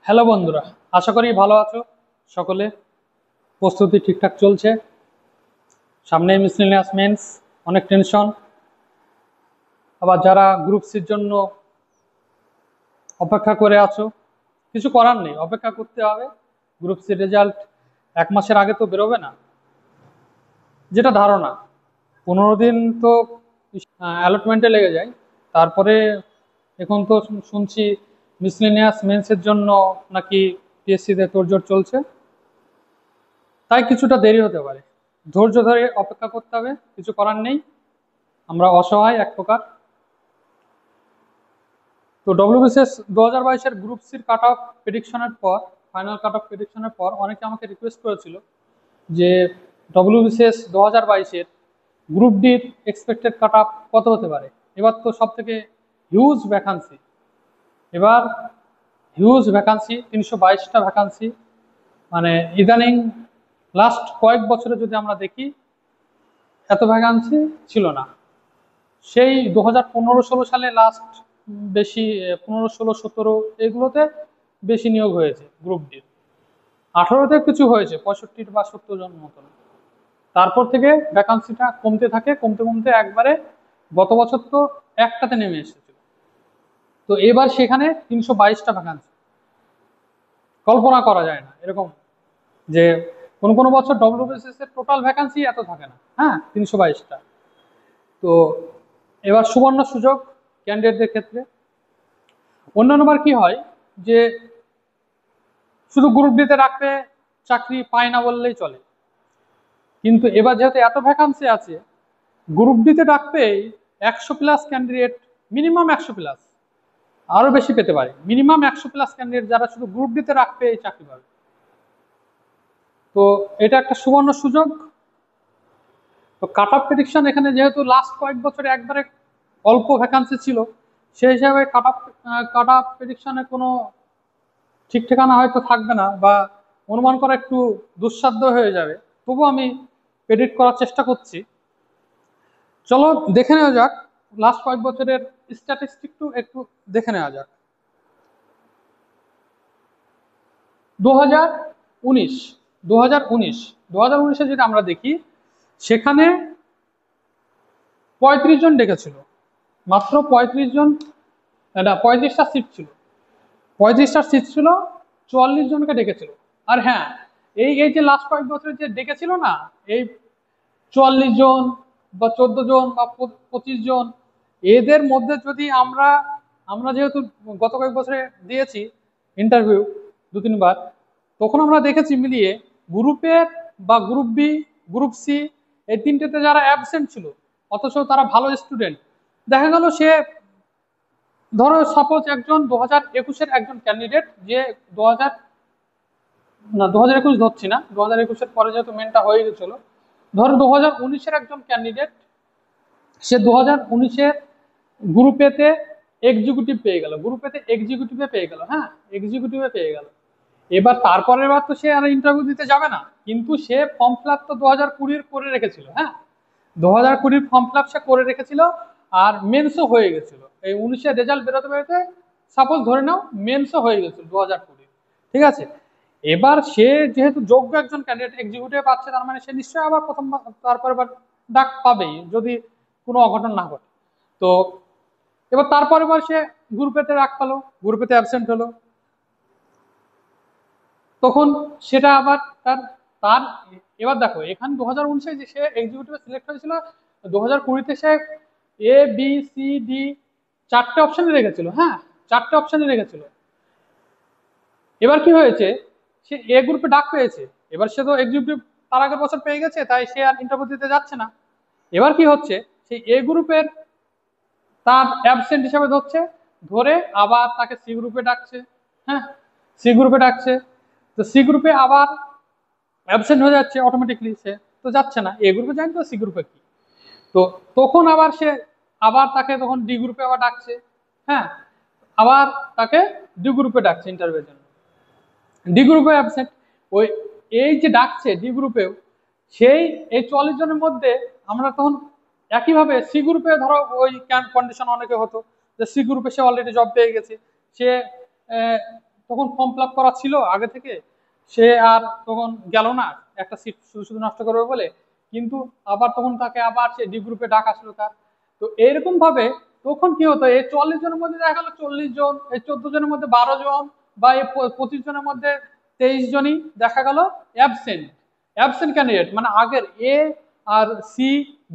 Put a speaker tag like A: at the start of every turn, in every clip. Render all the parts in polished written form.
A: Hello বন্ধুরা, আশা করি ভালো আছো সকলে। প্রস্তুতি ঠিকঠাক চলছে। সামনে মিসলেনিয়াস মেন্স, অনেক টেনশন। আবার যারা গ্রুপ সির জন্য অপেক্ষা করে আছো, কিছু করার নেই, অপেক্ষা করতে হবে। গ্রুপ সির রেজাল্ট 1 মাসের আগে তো বেরোবে না, যেটা ধারণা। 15 দিন তো অ্যালটমেন্টে লেগে যায়। তারপরে এখন তো শুনছি মিসলেনিয়াস মেন্সের জন্য নাকি পিএসসিতে তোড়জোড় চলছে, তাই কিছুটা দেরি হতে পারে। ধৈর্য ধরে অপেক্ষা করতে হবে, কিছু করার নেই। আমরা অসহায় এক প্রকার। তো ডব্লিউবিসিএস 2022-এর গ্রুপ সির কাট অফ প্রেডিকশনের পর, ফাইনাল কাট অফ প্রেডিকশনের পর অনেকে আমাকে রিকোয়েস্ট করেছিল যে ডব্লিউবিসিএস 2022-এর গ্রুপ ডির এক্সপেক্টেড কাট অফ কত হতে পারে। এবার তো সব থেকে হিউজ ভ্যাকান্সি, এবার হিউজ ভ্যাকান্সি, 322টা ভ্যাকান্সি। মানে ইদানিং লাস্ট কয়েক বছরে যদি আমরা দেখি, এত ভ্যাকান্সি ছিল না। সেই 2015-16 সালে লাস্ট বেশি, 15, 16, 17 এগুলোতে বেশি নিয়োগ হয়েছে গ্রুপ ডি। 18-তে কিছু হয়েছে 65 বা 70 জন মতন। তারপর থেকে ভ্যাকান্সিটা কমতে থাকে, কমতে কমতে একবারে গত বছর তো একটাতে নেমে এসেছিল। তো এবার সেখানে 322টা ভ্যাকান্সি। কল্পনা করা যায় না এরকম যে কোনো কোনো বছর ডব্লিউবিসিএস এর টোটাল ভ্যাকান্সি এত থাকে না। হ্যাঁ, 322টা। তো এবার সুবর্ণ সুযোগ ক্যান্ডিডেটদের ক্ষেত্রে। অন্যান্যবার কি হয় যে শুধু গ্রুপ ডিতে রাখতে চাকরি পায় না বললেই চলে, কিন্তু এবার যেহেতু এত ভ্যাকান্সি আছে, গ্রুপ ডিতে রাখতেই 100+ ক্যান্ডিডেট, মিনিমাম 100+, আরো বেশি পেতে পারে। মিনিমাম 100+ ক্যান্ডিডেট যারা শুধু গ্রুপ ডিতে রাখতে এই চাকরি পাবে। তো এটা একটা সুবর্ণ সুযোগ। তো কাট অফ প্রেডিকশন এখানে যেহেতু লাস্ট কয়েক বছরে একবারে অল্প ভ্যাকান্সি ছিল, সেই হিসাবে কাট অফ প্রেডিকশনে কোনো ঠিক ঠিকানা হয়তো থাকবে না, বা অনুমান করা একটু দুঃসাধ্য হয়ে যাবে। তবু আমি প্রেডিক্ট করার চেষ্টা করছি। চলো দেখে নেওয়া যাক লাস্ট কয়েক বছরের স্ট্যাটিস্টিক একটু দেখে নেওয়া যাক। 2019 2019 2019-এ যদি আমরা দেখি, সেখানে 35 জন ডেকেছিল, মাত্র 35 জন। না, 35টা সিট ছিল, 35টা সিট ছিল, 44 জনকে ডেকেছিল। আর হ্যাঁ, এই এই যে লাস্ট কয়েক বছরে যে ডেকেছিল না, এই 44 জন বা 14 জন বা 25 জন, এদের মধ্যে যদি আমরা আমরা যেহেতু গত কয়েক বছরে দিয়েছি ইন্টারভিউ 2-3 বার, তখন আমরা দেখেছি মিলিয়ে গ্রুপের বা গ্রুপ বি, গ্রুপ সি, এই তিনটেতে যারা অ্যাবসেন্ট ছিল অথচ তারা ভালো স্টুডেন্ট, দেখা গেল সে, ধরো সাপোজ একজন 2021-এর একজন ক্যান্ডিডেট, যে 2000 না 2021 ধরছি না, 2021-এর পরে যেহেতু মেনটা হয়ে গেছিল, ধরো 2019-এর একজন ক্যান্ডিডেট, সে 2019-এর গ্রুপেতে এক্সিকিউটিভ পেয়ে গেল, গ্রুপেতে এক্সিকিউটিভে পেয়ে গেল, হ্যাঁ, এক্সিকিউটিভে পেয়ে গেল। এবার তারপরের বার তো সে আর ইন্টারভিউ দিতে যাবে না, কিন্তু সে ফর্ম ফিল আপ তো 2020 করে রেখেছিল। হ্যাঁ, 2020 ফর্ম ফিল আপ সে করে রেখেছিল, আর মেন্সও হয়ে গেছিল। এই 19-এর রেজাল্ট বেরোতে বেরোতে সাপোজ ধরে নাও মেন্সও হয়ে গেছিল 2020। ঠিক আছে, এবার সে যেহেতু যোগ্য একজন ক্যান্ডিডেট, এক্সিকিউটিভ পাচ্ছে, তার মানে সে নিশ্চয়ই আবার প্রথমবার তারপরে ডাক পাবেই, যদি কোনো অঘটন না ঘটে। তো এবার তারপরে বার সে গ্রুপেতে ডাক পেলো, গ্রুপেতে অ্যাবসেন্ট হলো, তখন সেটা আবার তার তার এবার দেখো এখানে 2019-এ যে সে এক্সিকিউটিভে সিলেক্ট হয়েছিল, 2020-তে সে এ বি সি ডি 4টে অপশনে রেখেছিল। হ্যাঁ, 4টে অপশনে রেখেছিল। এবার কি হয়েছে, সে এ গ্রুপে ডাক পেয়েছে, এবার সে তো এক্সিকিউটিভ তার আগের বছর পেয়ে গেছে, তাই সে আর ইন্টারভিউ দিতে যাচ্ছে না। এবার কি হচ্ছে, সেই এ গ্রুপের তার অ্যাবসেন্ট হিসাবে ধরছে, ধরে আবার তাকে সি গ্রুপে ডাকছে। হ্যাঁ, সি গ্রুপে ডাকছে, তো সি গ্রুপে আবার অ্যাবসেন্ট হয়ে যাচ্ছে অটোমেটিকলি, সে তো যাচ্ছে না, এ গ্রুপে জানি তো সি গ্রুপে কি। তো তখন আবার সে আবার তাকে তখন ডি গ্রুপে আবার ডাকছে। হ্যাঁ, আবার তাকে ডি গ্রুপে ডাকছে ইন্টারভিউর জন্য, ডি গ্রুপে অ্যাবসেন্ট। ওই এই যে ডাকছে ডি গ্রুপেও, সেই এই 44 জনের মধ্যে আমরা তখন একইভাবে সি গ্রুপে, ধরো ওই কন্ডিশন অনেকে হতো যে সি গ্রুপে সে অলরেডি জব পেয়ে গেছে, সে তখন ফর্ম ফিল আপ করা ছিল আগে থেকে, সে আর তখন গেল না একটা সিট শুধু শুধু নষ্ট করবে বলে, কিন্তু আবার তখন তাকে আবার সে ডি গ্রুপে ডাকা ছিল তার। তো এরকম ভাবে তখন কি হতো, এই 40 জনের মধ্যে দেখা গেল 40 জন, এই 14 জনের মধ্যে 12 জন, বা এই 25 জনের মধ্যে 23 জনই দেখা গেল অ্যাবসেন্ট। অ্যাবসেন্ট ক্যান্ডিডেট মানে আগের এ আর সি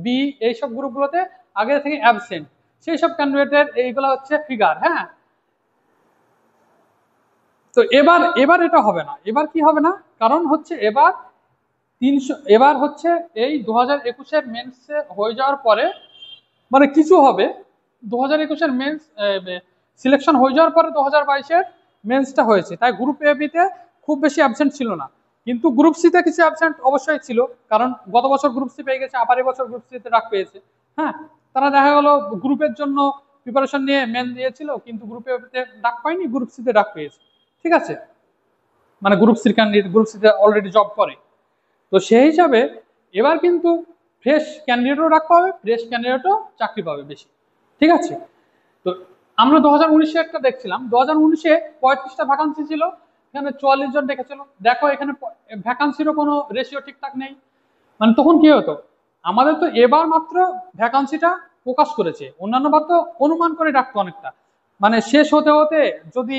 A: বি এইসব গ্রুপগুলোতে আগে থেকে অ্যাবসেন্ট, সেই সব ক্যান্ডিডেটের এইগুলো হচ্ছে ফিগার। হ্যাঁ, তো এবার এবার এটা হবে না। এবার কি হবে না, কারণ হচ্ছে এবার 300, এবার হচ্ছে এই 2021-এর মেন্স হয়ে যাওয়ার পরে মানে কিছু হবে, 2021-এর মেন্স সিলেকশন হয়ে যাওয়ার পরে 2022-এর মেন্সটা হয়েছে, তাই গ্রুপ এ বিতে খুব বেশি অ্যাবসেন্ট ছিল না, কিন্তু গ্রুপ সিতে কিছু অ্যাবসেন্ট অবশ্যই ছিল, কারণ গত বছর গ্রুপ সি পেয়ে গেছে, আবার এবছর গ্রুপ সিতে ডাক পেয়েছে। হ্যাঁ, তারা দেখা গেল গ্রুপের জন্য প্রিপারেশন নিয়ে মেন দিয়েছিল, কিন্তু গ্রুপে ডাক পায়নি, গ্রুপ সিতে ডাক পেয়েছে। ঠিক আছে, মানে গ্রুপ সির ক্যান্ডিডেট গ্রুপ সিতে অলরেডি জব করে। তো সেই হিসাবে এবার কিন্তু ফ্রেশ ক্যান্ডিডেটও ডাক পাবে, ফ্রেশ ক্যান্ডিডেটও চাকরি পাবে বেশি। ঠিক আছে, তো আমরা 2019-এ একটা দেখছিলাম, 2019-এ 35টা ভ্যাকান্সি ছিল, এখানে 44 জন ডেকেছিল। দেখো এখানে ভ্যাকান্সিরও কোনো রেশিও ঠিকঠাক নেই। মানে তখন কি হতো, আমাদের তো এবার মাত্র ভ্যাকান্সিটা প্রকাশ করেছে, অন্যান্য বার তো অনুমান করে ডাকতো অনেকটা, মানে শেষ হতে হতে যদি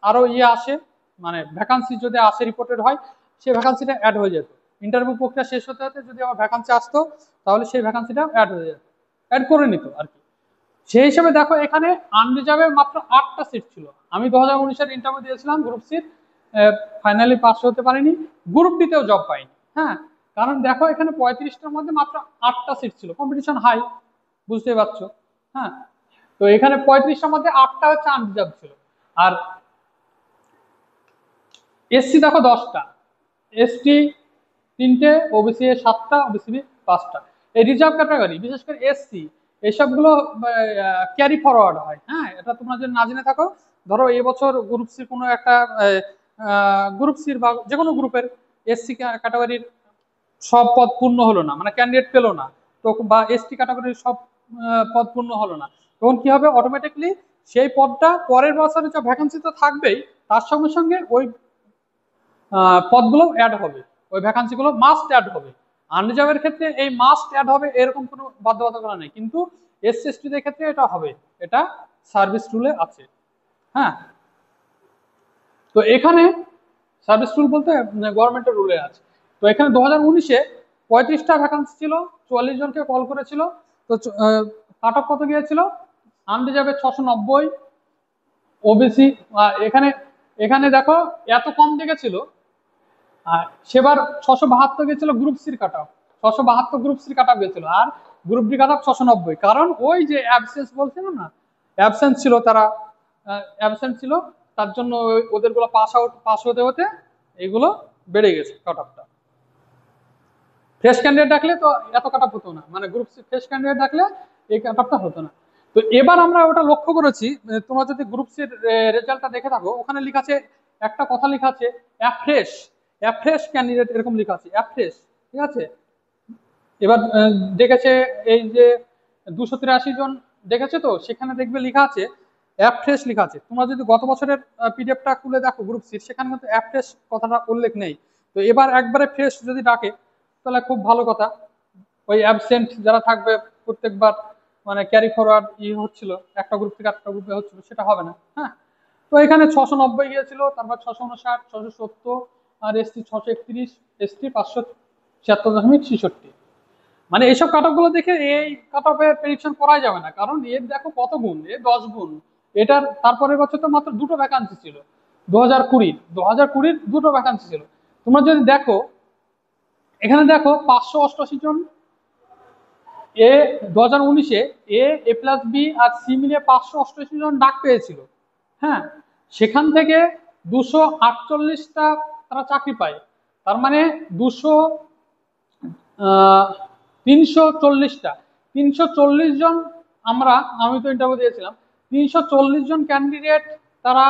A: আরো আসে, মানে ভ্যাকান্সি যদি আসে রিপোর্টেড হয়, সেই ভ্যাকান্সিটা অ্যাড হয়ে যেত। ইন্টারভিউ প্রক্রিয়া শেষ হতে হতে যদি আমার ভ্যাকান্সি আসতো, তাহলে সেই ভ্যাকান্সিটা অ্যাড হয়ে যেত, অ্যাড করে নিত আর কি। সেই হিসেবে দেখো এখানে আনরিজার্ভে মাত্র 8টা সিট ছিল। আমি 2019-এর ইন্টারভিউ দিয়েছিলাম গ্রুপ সিট, ফাইনালি পাস হতে পারিনি, গ্রুপ ডিতেও জব পাইনি। হ্যাঁ, কারণ দেখো এখানে 35টার মধ্যে মাত্র 8টা সিট ছিল, কম্পিটিশন হাই, বুঝতেই পারছো। হ্যাঁ, তো এখানে 35টার মধ্যে 8টা হচ্ছে আনরিজার্ভ ছিল। আর এসসি দেখো 10টা, এসটি 3টে, ওবিসি 7টা, ওবিসি 5টা। এই রিজার্ভ ক্যাটাগরি বিশেষ করে এসসি এইসবগুলো ক্যারি ফরওয়ার্ড হয়। হ্যাঁ, এটা তোমরা যদি না জেনে থাকো, ধরো এবছর গ্রুপ সির কোনো একটা গ্রুপ সির বা যে কোনো গ্রুপের এসসি ক্যাটাগরির সব পদ পূর্ণ হলো না, মানে ক্যান্ডিডেট পেলো না, তো বা এসটি ক্যাটাগরির সব পদ পূর্ণ হলো না, তখন কি হবে, অটোমেটিকলি সেই পদটা পরের বছরে যে ভ্যাকেন্সি তো থাকবেই, তার সঙ্গে সঙ্গে ওই পদগুলো অ্যাড হবে, ওই ভ্যাকান্সিগুলো মাস্ট অ্যাড হবে। আনরিজার্ভের ক্ষেত্রে এই মাস্ট অ্যাড হবে এরকম কোনো বাধ্যবাধকতা নেই, কিন্তু এসসি এসটিদের ক্ষেত্রে এটা হবে, এটা সার্ভিস রুলে আছে। হ্যাঁ, তো এখানে সার্ভিস রুল বলতে গভর্নমেন্টের রুলে আছে। তো এখানে 2019-এ 35টা ভ্যাকান্সি ছিল, 44 জনকে কল করেছিল। তো কাট অফ কত গিয়েছিল, আনরিজার্ভে 690, ওবিসি এখানে এখানে দেখো এত কম দেখেছিল, আর সেবার 672 গেছিল গ্রুপ সির কাট অফ, 672 গ্রুপ সির কাট অফ গেছিল, আর গ্রুপ ডি কাট অফ 690, কারণ ওই যে অ্যাবসেন্স বলছিলাম না, অ্যাবসেন্ট ছিল তারা, অ্যাবসেন্ট ছিল, তার জন্য ওদের গুলো পাস হতে হতে এগুলো বেড়ে গেছে কাট অফটা। ফ্রেশ ক্যান্ডিডেট ডাকলে তো এত কাট অফ হতো না, মানে গ্রুপ সি ফ্রেশ ক্যান্ডিডেট ডাকলে এই কাট অফটা হতো না। তো এবার আমরা ওটা লক্ষ্য করেছি, তোমরা যদি গ্রুপ সির রেজাল্টটা দেখে থাকো, ওখানে লেখা আছে, একটা কথা লেখা আছে অ্যাফ্রেশ, অ্যাফ্রেশ ক্যান্ডিডেট এরকম লেখা আছে, অ্যাফ্রেশ। ঠিক আছে, এবার দেখেছে এই যে 283 জন দেখেছে, তো সেখানে দেখবে লেখা আছে অ্যাফ্রেশ লেখা আছে। তোমরা যদি গত বছরের পিডিএফটা খুলে দেখো গ্রুপ সির, সেখানে কিন্তু অ্যাফ্রেশ কথাটা উল্লেখ নেই। তো এবার একবারে ফ্রেশ যদি ডাকে তাহলে খুব ভালো কথা, ওই অ্যাবসেন্ট যারা থাকবে প্রত্যেকবার, মানে ক্যারি ফরওয়ার্ড হচ্ছিল একটা গ্রুপ থেকে একটা গ্রুপে হচ্ছিল, সেটা হবে না। হ্যাঁ, তো এখানে 690 গিয়েছিল, তারপর 659, 670, আর এসটি 631, এসটি 576.66। মানে এইসব কাট অফ গুলো দেখে এই কাট অফের প্রেডিকশন করাই যাবে না, কারণ এর দেখো কত গুণ, এর 10 গুণ। এটার তারপরের বছর তো মাত্র 2টো ভ্যাকান্সি ছিল, 2020-র দুটো ভ্যাকান্সি ছিল। তোমরা যদি দেখো এখানে দেখো 588 জন এ 2019-এ এ প্লাস বি আর সি মিলিয়ে 588 জন ডাক পেয়েছিল। হ্যাঁ, সেখান থেকে 248টা তারা চাকরি পায়, তার মানে 340টা, 340 জন, আমি তো ইন্টারভিউ দিয়েছিলাম, 340 জন ক্যান্ডিডেট তারা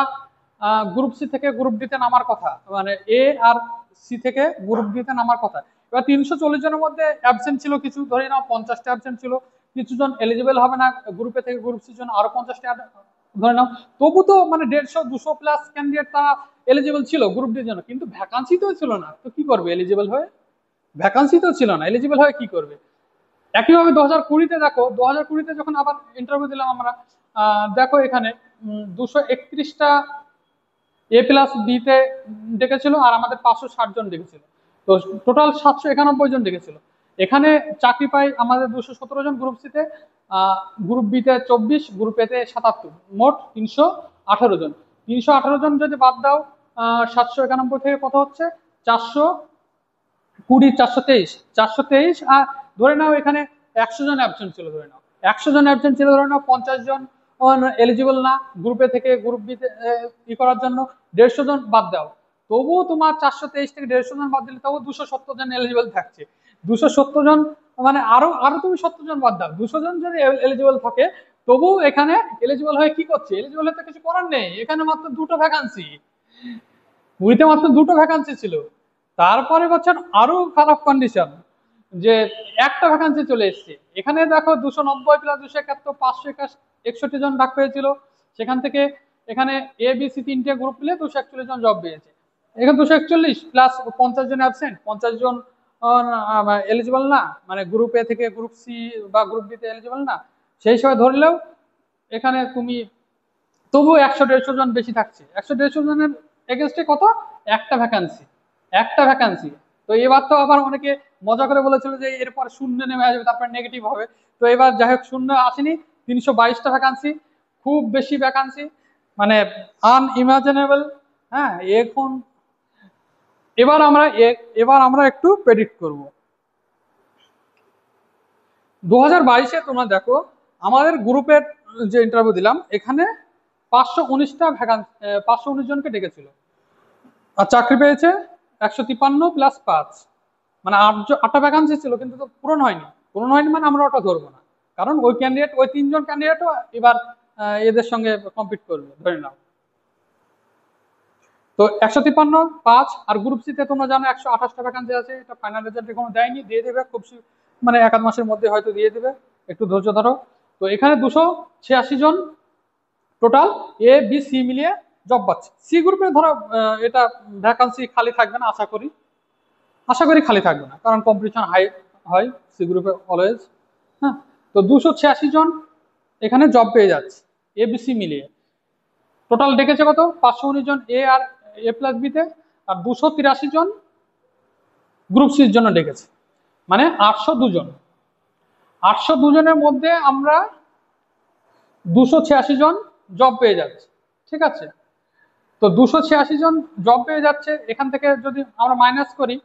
A: গ্রুপ সি থেকে গ্রুপ ডিতে নামার কথা, মানে এ আর সি থেকে গ্রুপ ডিতে নামার কথা। এবার 340 জনের মধ্যে অ্যাবসেন্ট ছিল কিছু, ধরে নাও 50টা অ্যাবসেন্ট ছিল, কিছু জন এলিজিবল হবে না গ্রুপে থেকে গ্রুপ সির জন্য, আরো 50টা ধরে নাও, তবু তো মানে 150-200 প্লাস ক্যান্ডিডেট তারা এলিজিবল ছিল গ্রুপ ডির জন্য, কিন্তু ভ্যাকান্সি তো ছিল না, তো কি করবে এলিজিবল হয়ে? ভ্যাকান্সি তো ছিল না, এলিজিবল হয়ে কি করবে? একইভাবে 2020-তে দেখো, 2020-তে যখন আবার ইন্টারভিউ দিলাম আমরা, দেখো এখানে 231টা A+B-তে ডেকেছিল, আর আমাদের 560 জন ডেকেছিল। তো টোটাল 791 জন ডেকেছিল। এখানে চাকরি পাই আমাদের 217 জন গ্রুপ সিতে, গ্রুপ বিতে 24, গ্রুপ এতে 77, মোট 318 জন। 318 জন যদি বাদ দাও 791 থেকে কত হচ্ছে, 420, 423, আর ধরে নাও এখানে 100 জন অ্যাবসেন্ট ছিল, ধরে নাও 100 জন অ্যাবসেন্ট ছিল, ধরে নাও 50 জন এলিজিবল না গ্রুপে থেকে গ্রুপ বিতে ই করার জন্য, 150 জন বাদ দাও, তবুও তোমার 423 থেকে 150 জন বাদ দিলে তবু 270 জন এলিজিবল থাকছে। 270 জন মানে আরো আরো তুমি 70 জন বাদ দাও, 200 জন যদি এলিজিবল থাকে, তবু এখানে এলিজিবল হয়ে কি করছে? এলিজিবল হয়ে তো কিছু করার নেই, এখানে মাত্র 2টো ভ্যাকান্সি, উইতে মাত্র 2টো ভ্যাকান্সি ছিল। তারপরে বছর আরো খারাপ কন্ডিশন, যে একটা ভ্যাকান্সি চলে এসছে। এখানে দেখো 290+271, 561 জন ডাক পেয়েছিল, সেখান থেকে এখানে ABC 3টে গ্রুপ মিলে 241 জন জব পেয়েছে। এখানে 241 প্লাস 50 জন অ্যাবসেন্ট, 50 জন এলিজিবল না, মানে গ্রুপ এ থেকে গ্রুপ সি বা গ্রুপ বি তে এলিজিবল না, সেই হিসাবে ধরলেও এখানে তুমি তবু 100-150 জন বেশি থাকছে। 100-150 জনের এগেনস্টে কত? একটা ভ্যাকান্সি, একটা ভ্যাকান্সি। তো এবার তো আবার অনেকে মজা করে বলেছিল যে এরপর শূন্য নেমে আসবে, তারপর নেগেটিভ হবে। তো এবার যাই হোক শূন্য আসেনি, 322টা ভ্যাকান্সি, খুব বেশি ভ্যাকান্সি, মানে আনইমাজিনেবল। হ্যাঁ, এখন এবার আমরা একটু প্রেডিক্ট করব। 2022-এ তোমরা দেখো আমাদের গ্রুপের যে ইন্টারভিউ দিলাম, এখানে 519টা ভ্যাকান্সি, 519 জনকে ডেকেছিল, আর চাকরি পেয়েছে 153+5, মানে 8টা ভ্যাকান্সি ছিল, কিন্তু তো পূরণ হয়নি। পূরণ হয়নি মানে আমরা ওটা ধরবো না, কারণ ওই ক্যান্ডিডেট, ওই 3জন ক্যান্ডিডেটও এবার এদের সঙ্গে কম্পিট করবে, ধরে নাও। তো 153+5, আর গ্রুপ সিতে তোমরা জানো 128টা ভ্যাকান্সি আছে, এটা ফাইনাল রেজাল্ট এখনো দেয়নি, দিয়ে দেবে খুব মানে 1-1 মাসের মধ্যে হয়তো দিয়ে দেবে, একটু ধৈর্য ধরো। তো এখানে 286 জন টোটাল A B C মিলিয়ে জব পাচ্ছে। সি গ্রুপে ধরো এটা ভ্যাকান্সি খালি থাকবে না, আশা করি খালি থাকবে না, কারণ কম্পিটিশন হাই হয় সি গ্রুপে অলওয়েজ। হ্যাঁ, তো 286 জন এখানে জব পেয়ে যাচ্ছে ABC মিলিয়ে। টোটাল ডেকেছে কত? 519 জন A আর A+B তে, আর 283 জন গ্রুপ সির জন্য ডেকেছে, মানে 802 জন। 802 জনের মধ্যে আমরা 286 জন জব পেয়ে যাচ্ছে, ঠিক আছে? তো 286 জন জব পেয়ে যাচ্ছে, এখান থেকে যদি আমরা মাইনাস করি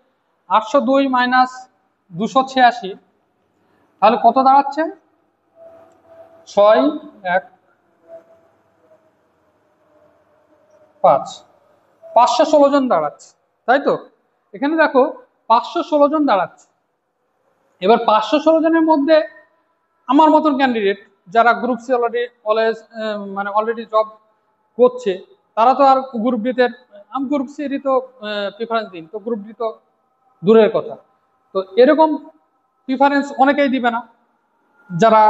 A: 802 মাইনাস 286, তাহলে কত দাঁড়াচ্ছে? 6, 1, 5, 516 জন দাঁড়াচ্ছে, তাই তো? এখানে দেখো 516 জন দাঁড়াচ্ছে। এবার 516 জনের মধ্যে আমার মতন ক্যান্ডিডেট যারা গ্রুপ সি অলরেডি জব করছে, তারা তো আর গ্রুপ ডিতে, আমি গ্রুপ সি এরই তো প্রিফারেন্স দিন, তো গ্রুপ ডি তো দূরের কথা। তো এরকম প্রিফারেন্স অনেকেই দিবে না যারা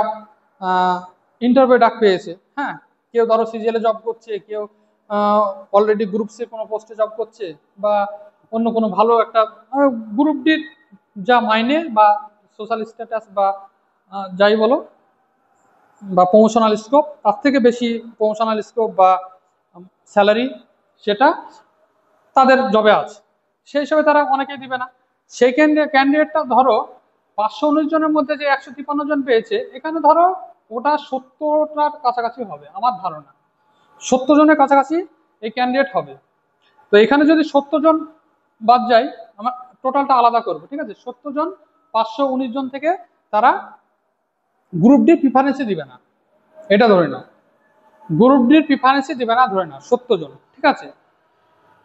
A: ইন্টারভিউ ডাক পেয়েছে। হ্যাঁ, কেউ ধরো সিজিএল জব করছে, কেউ অলরেডি গ্রুপ সি কোনো পোস্টে জব করছে, বা অন্য কোনো ভালো একটা গ্রুপ ডির যা মাইনে বা সোশ্যাল স্ট্যাটাস বা যাই বলো, বা প্রমোশনাল স্কোপ, তার থেকে বেশি প্রমোশনাল স্কোপ বা স্যালারি, সেটা তাদের জবে আছে, সেই হিসাবে তারা অনেকেই দিবে না। সেই ক্যান্ডিডেটটা ধরো 519 জনের মধ্যে যে 153 জন পেয়েছে, এখানে ধরো ওটা 70টার কাছাকাছি হবে আমার ধারণা, 70 জনের কাছাকাছি এই ক্যান্ডিডেট হবে। তো এখানে যদি 70 জন বাদ যায়, আমার টোটালটা আলাদা করবো, ঠিক আছে? 70 জন 519 জন থেকে তারা গ্রুপ ডি প্রিফারেন্সে দিবে না, এটা ধরে নাও। গ্রুপ ডির প্রিফারেন্সে দিবে না ধরে নাও 70 জন, ঠিক আছে?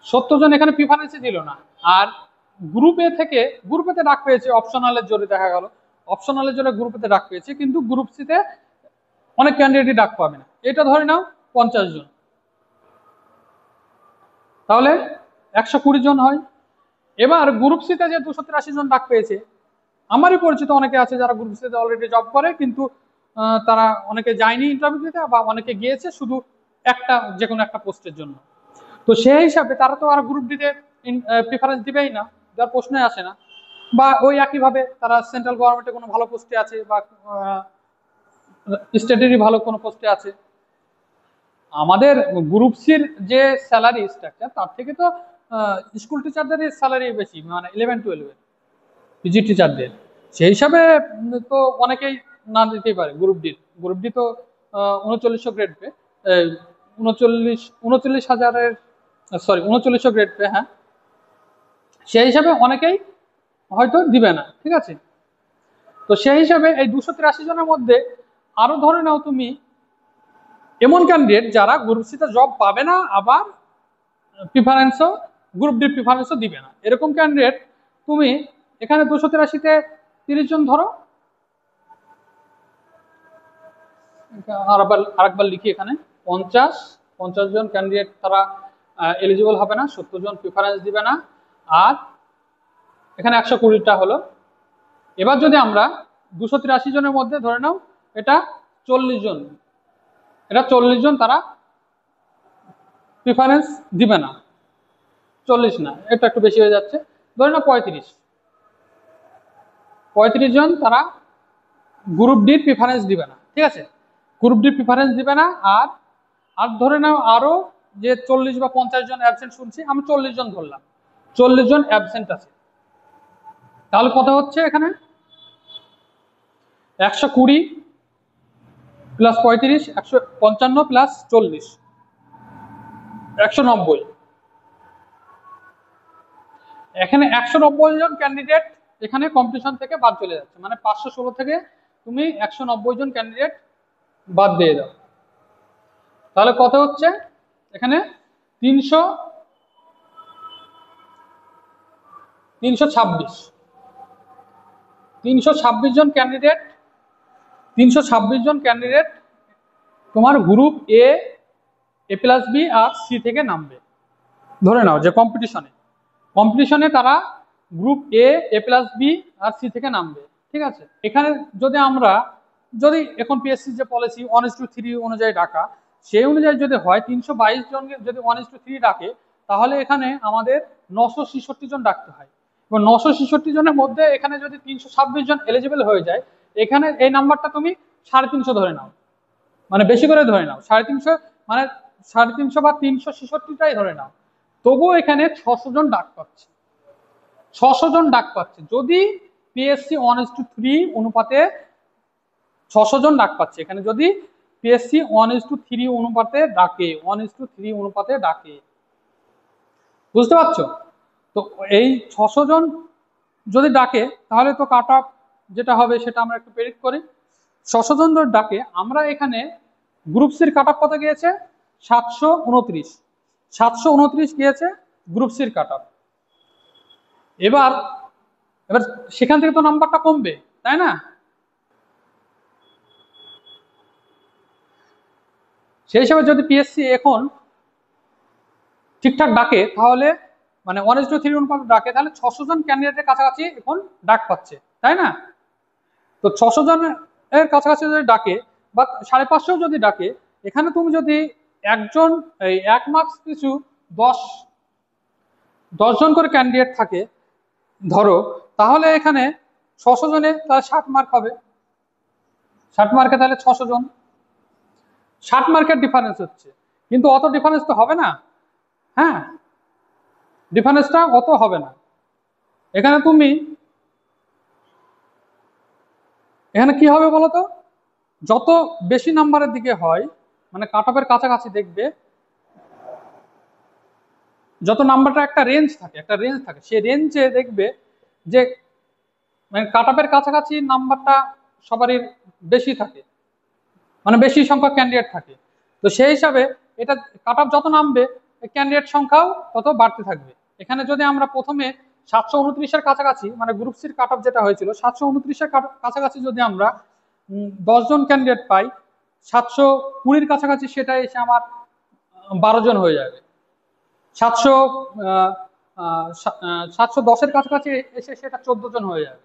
A: 70 জন এখানে প্রিফারেন্সে দিল না। আর গ্রুপেতে ডাক পেয়েছে অপশনালের জোরে, দেখা গেল অপশনালের জোরে গ্রুপেতে ডাক পেয়েছে, কিন্তু গ্রুপ সিতে অনেক ক্যান্ডিডেটই ডাক পাবে না, এটা ধরে নাও 50 জন, তাহলে 120 জন হয়। এবার গ্রুপ সিতে যে 283 জন ডাক পেয়েছে, আমারই পরিচিত অনেকে আছে যারা গ্রুপ সিতে অলরেডি জব করে, কিন্তু তারা অনেকে যায়নি ইন্টারভিউ দিতে, বা অনেকে গিয়েছে শুধু একটা যে কোনো একটা পোস্টের জন্য। তো সেই হিসাবে তারা তো আর গ্রুপ ডিতে প্রিফারেন্স দিবেই না, যার প্রশ্নই আসে না। বা ওই একইভাবে তারা সেন্ট্রাল গভর্নমেন্টে কোনো ভালো পোস্টে আছে বা স্টেটেরই ভালো কোনো পোস্টে আছে। আমাদের গ্রুপ সির যে স্যালারি স্ট্রাকচার তার থেকে তো স্কুল টিচারদের স্যালারি বেশি, মানে 11-12 পিজি টিচারদের। সেই হিসাবে তো অনেকেই না দিতেই পারে গ্রুপ ডি তো 3900 গ্রেড পে, 39,000-এর, সরি 3900 গ্রেড পে, হ্যাঁ। সেই হিসাবে অনেকেই হয়তো দিবে না, ঠিক আছে। তো সেই হিসাবে এই 283 জনের মধ্যে আরো ধরে নাও তুমি এমন ক্যান্ডিডেট যারা গ্রুপ সিতে জব পাবে না, আবার প্রিফারেন্সও গ্রুপ ডি প্রিফারেন্সও দিবে না, এরকম ক্যান্ডিডেট তুমি এখানে 283-তে 30 জন ধরো, আরেকবার লিখি এখানে 50 জন ক্যান্ডিডেট তারা এলিজিবল হবে না, 70 জন প্রিফারেন্স দিবে না, আর এখানে 120টা হলো। এবার যদি আমরা 283 জনের মধ্যে ধরে নাও এটা 40 জন, এটা 40 জন তারা প্রিফারেন্স দিবে না, 40 না, এটা একটু বেশি হয়ে যাচ্ছে, ধরে নাও 35 জন তারা গ্রুপ ডির প্রিফারেন্স দিবে না, ঠিক আছে, গ্রুপ ডি প্রিফারেন্স দিবে না। আর আর ধরে নাও আরো যে 40 বা 50 জন অ্যাবসেন্ট শুনছি, আমি 40 জন ধরলাম, 40 জন অ্যাবসেন্ট আছে, তাহলে কত হচ্ছে এখানে 120 প্লাস 35, 155 প্লাস 40, 190। এখানে 190 জন ক্যান্ডিডেট এখানে কম্পিটিশন থেকে বাদ চলে যাচ্ছে, মানে 516 থেকে তুমি 190 জন ক্যান্ডিডেট বাদ দিয়ে দাও, তাহলে কত হচ্ছে এখানে 326 জন ক্যান্ডিডেট, 326 জন ক্যান্ডিডেট তোমার গ্রুপ এ প্লাস বি আর সি থেকে নামবে। ধরে নাও যে কম্পিটিশনে তারা গ্রুপ এ প্লাস বি আর সি থেকে নামবে, ঠিক আছে। এখানে যদি আমরা এখন পিএসসি যে পলিসি 1:3 অনুযায়ী ডাকা, সেই অনুযায়ী যদি হয় 322 জনকে যদি 1:3 ডাকে, তাহলে এখানে আমাদের 966 জন ডাকতে হয়। এবং 966 জনের মধ্যে এখানে যদি 326 জন এলিজিবল হয়ে যায়, এখানে এই নাম্বারটা তুমি 350 ধরে নাও, মানে বেশি করে ধরে নাও 350, মানে 350 বা 366টাই ধরে নাও, তবুও এখানে 600 জন ডাক পাচ্ছে, 600 জন ডাক পাচ্ছে। যদি পিএসসি 1:3 অনুপাতে 600 জন ডাক পাচ্ছে, এখানে যদি পিএসসি 1:3 অনুপাতে ডাকে, 1:3 অনুপাতে ডাকে, বুঝতে পারছো? তো এই 600 জন যদি ডাকে, তাহলে তো কাট অফ যেটা হবে সেটা আমরা একটু প্রেডিক্ট করি। 600 জন যদি ডাকে, আমরা এখানে গ্রুপ সির কাট অফ কত গিয়েছে 729, 729 গিয়েছে গ্রুপ সির কাট অফ। এবার সেখান থেকে তো নাম্বারটা কমবে, তাই না? সেই হিসাবে যদি পিএসসি এখন ঠিকঠাক ডাকে, তাহলে মানে 1:3 অনুপাতে ডাকে, তাহলে 600 জন ক্যান্ডিডেটের কাছাকাছি এখন ডাক পাচ্ছে, তাই না? তো 600 জনের কাছাকাছি যদি ডাকে বা 550 যদি ডাকে, এখানে তুমি যদি একজন এই 1 মার্কস পিছু 10 জন করে ক্যান্ডিডেট থাকে ধরো, তাহলে এখানে 600 জনে তাহলে 60 মার্ক হবে, 60 মার্কে তাহলে 600 জন, 60 মার্কের ডিফারেন্স হচ্ছে, কিন্তু অত ডিফারেন্স তো হবে না, হ্যাঁ, ডিফারেন্সটা অত হবে না। এখানে তুমি এখানে কি হবে বলতো, যত বেশি নাম্বারের দিকে হয়, মানে কাট অফের কাছাকাছি দেখবে, যত নাম্বারটা একটা রেঞ্জ থাকে, সেই রেঞ্জে দেখবে যে মানে কাট অফের কাছাকাছি নাম্বারটা সবারই বেশি থাকে, মানে বেশি সংখ্যক ক্যান্ডিডেট থাকে। তো সেই হিসাবে এটা কাট অফ যত নামবে, ক্যান্ডিডেট সংখ্যাও তত বাড়তে থাকবে। এখানে যদি আমরা প্রথমে 729-এর কাছাকাছি, মানে গ্রুপ সির কাট অফ যেটা হয়েছিল 729-এর কাছাকাছি যদি আমরা 10 জন ক্যান্ডিডেট পাই, 720-র কাছাকাছি সেটা এসে আমার 12 জন হয়ে যাবে, 710-এর কাছাকাছি এসে সেটা 14 জন হয়ে যাবে,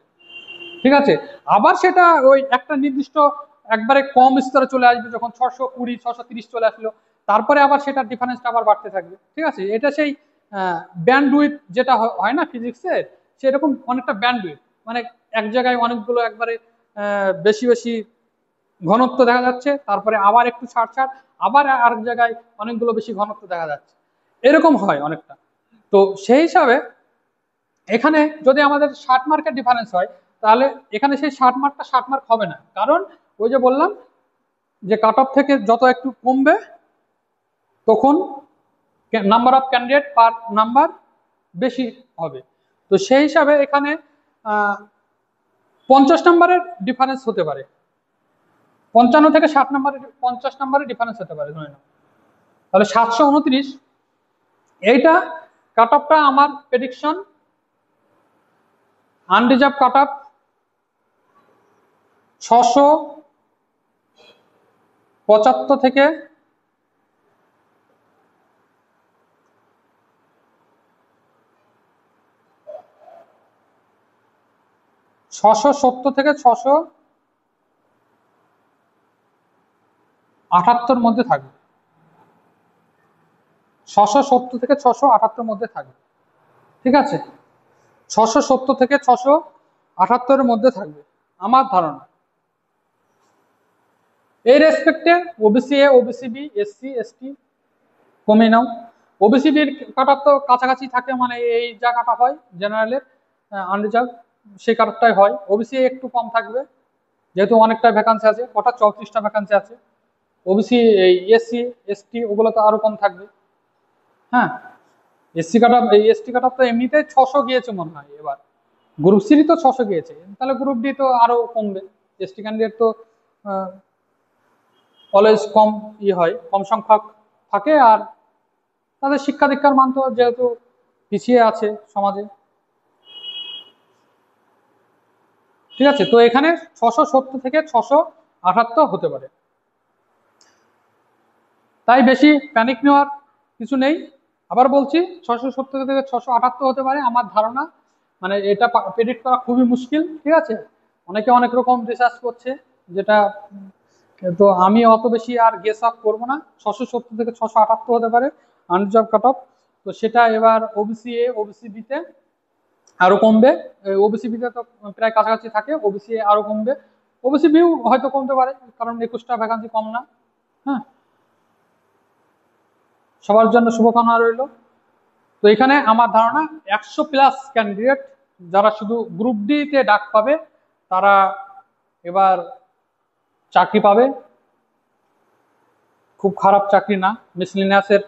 A: ঠিক আছে। আবার সেটা ওই একটা নির্দিষ্ট একবারে কম স্তরে চলে আসবে, যখন 620 630 চলে আসলো, তারপরে আবার সেটার ডিফারেন্সটা আবার বাড়তে থাকবে। ঠিক আছে, এটা সেই ব্যান্ডউইথ যেটা হয় না ফিজিক্সের, সেরকম অনেকটা ব্যান্ডউইথ, মানে এক জায়গায় অনেকগুলো একবারে বেশি বেশি ঘনত্ব দেখা যাচ্ছে, তারপরে আবার একটু ছাড় ছাড়, আবার আরেক জায়গায় অনেকগুলো বেশি ঘনত্ব দেখা যাচ্ছে, এরকম হয় অনেকটা। তো সেই হিসাবে এখানে যদি আমাদের 60 মার্কের ডিফারেন্স হয়, তাহলে এখানে সেই 60 মার্কটা 60 মার্ক হবে না, কারণ ওই যে বললাম যে কাট অফ থেকে যত একটু কমবে তখন number of candidate per number বেশি হবে। তো সেই হিসাবে এখানে 50 নাম্বারের ডিফারেন্স হতে পারে, 55 থেকে 60 নাম্বারের 50 নাম্বারের ডিফারেন্স হতে পারে ধরে নাও। তাহলে 729 এইটা কাট অফটা আমার প্রেডিকশন। আনরিজার্ভ কাট অফ 675 থেকে 670 থেকে 678 মধ্যে থাকবে, 670 থেকে 678 মধ্যে থাকবে। ঠিক আছে, 670 থেকে 678 মধ্যে থাকবে আমার ধারণা। এই রেসপেক্টে OBC A, OBC B, SC ST কমে নাও। ওবিসি বির কাট অফ তো কাছাকাছি থাকে, মানে এই যা কাট অফ হয় জেনারেলের আনরিজার্ভ সেই কাট অফটাই হয়। ওবিসি একটু কম থাকবে যেহেতু অনেকটা ভ্যাকান্সি আছে, ওটা 34টা ভ্যাকান্সি আছে। ওবিসি এই এসসি এসটি ওগুলো তো আরো কম থাকবে। হ্যাঁ, এসসি কাট অফ এই এসটি কাট অফ তো এমনিতে 600 গিয়েছে মনে হয়, এবার গ্রুপ সি তো 600 গিয়েছে, তাহলে গ্রুপ ডি তো আরো কমবে। এসটি ক্যান্ডিডেট তো অলওয়েজ কম হয়, কম সংখ্যক থাকে, আর তাদের শিক্ষা দীক্ষার মান তো যেহেতু পিছিয়ে আছে সমাজে। ঠিক আছে, তো এখানে 670 থেকে 678 হতে পারে, তাই বেশি প্যানিক নেওয়ার কিছু নেই। আবার বলছি 670 থেকে 678 হতে পারে আমার ধারণা, মানে এটা প্রেডিক্ট করা খুবই মুশকিল। ঠিক আছে, অনেকে অনেক রকম রিসার্চ করছে, যেটা তো আমি অত বেশি আর গেস আপ করবো না। 670 থেকে 678 হতে পারে আনরিজার্ভ কাট অফ। তো সেটা এবার ওবিসি এ, ওবিসি বি তে আরো কমবে। ওবিসি বি তে তো প্রায় কাছাকাছি থাকে, ওবিসি এ আরো কমবে, ওবিসি বিও হয়তো কমতে পারে, কারণ 21টা ভ্যাকান্সি কম না। হ্যাঁ, সবার জন্য শুভকামনা রইল। তো এখানে আমার ধারণা 100+ ক্যান্ডিডেট যারা শুধু গ্রুপ ডি তে ডাক পাবে, তারা এবার চাকরি পাবে। খুব খারাপ চাকরি না, মিসলিনিয়াসের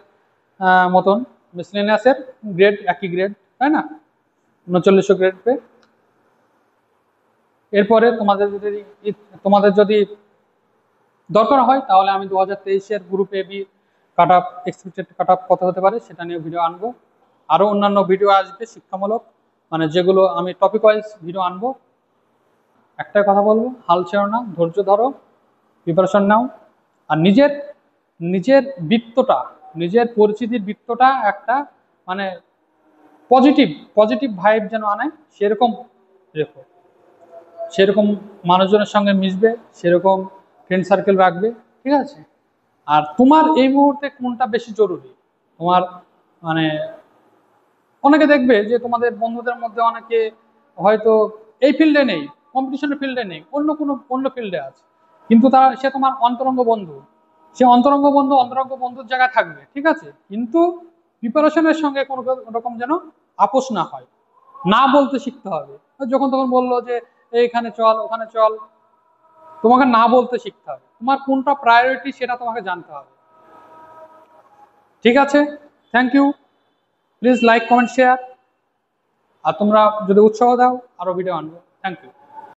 A: মতন। মিসলিনিয়াসের গ্রেড একই গ্রেড, তাই না, 3900 গ্রেড পে। এরপরে তোমাদের যদি দরকার হয়, তাহলে আমি 2023-এর group A B cut off, expected cut off কত হতে পারে সেটা নিয়ে ভিডিও আনবো। আরো অন্যান্য ভিডিও আসবে শিক্ষামূলক, মানে যেগুলো আমি টপিক ওয়াইজ ভিডিও আনবো। একটাই কথা বলবো, হাল ছেড়ো না, ধৈর্য ধরো, প্রিপারেশন নাও, আর নিজের নিজের বৃত্তটা, নিজের পরিচিতির বৃত্তটা একটা মানে পজিটিভ পজিটিভ ভাইব যেন আনে সেরকম রেখো, সেরকম মানুষজনের সঙ্গে মিশবে, সেরকম ফ্রেন্ড সার্কেল রাখবে। ঠিক আছে, আর তোমার এই মুহূর্তে কোনটা বেশি জরুরি, তোমার মানে অনেকে দেখবে যে তোমাদের বন্ধুদের মধ্যে অনেকে হয়তো এই ফিল্ডে নেই, কম্পিটিশনের ফিল্ডে নেই, অন্য ফিল্ডে আছে, কিন্তু সে তোমার অন্তরঙ্গ বন্ধু, সে অন্তরঙ্গ বন্ধুর জায়গায় থাকবে। ঠিক আছে, কিন্তু প্রিপারেশনের সঙ্গে কোনো রকম যেন আপোষ না হয়, না বলতে শিখতে হবে। যখন তখন বললো যে এইখানে চল ওখানে চল, তোমাকে না বলতে শিখতে হবে, তোমার কোনটা প্রায়োরিটি সেটা তোমাকে জানতে হবে। ঠিক আছে, thank you, please like comment share, আর তোমরা যদি উৎসাহ দাও আরো ভিডিও আনবো। Thank you.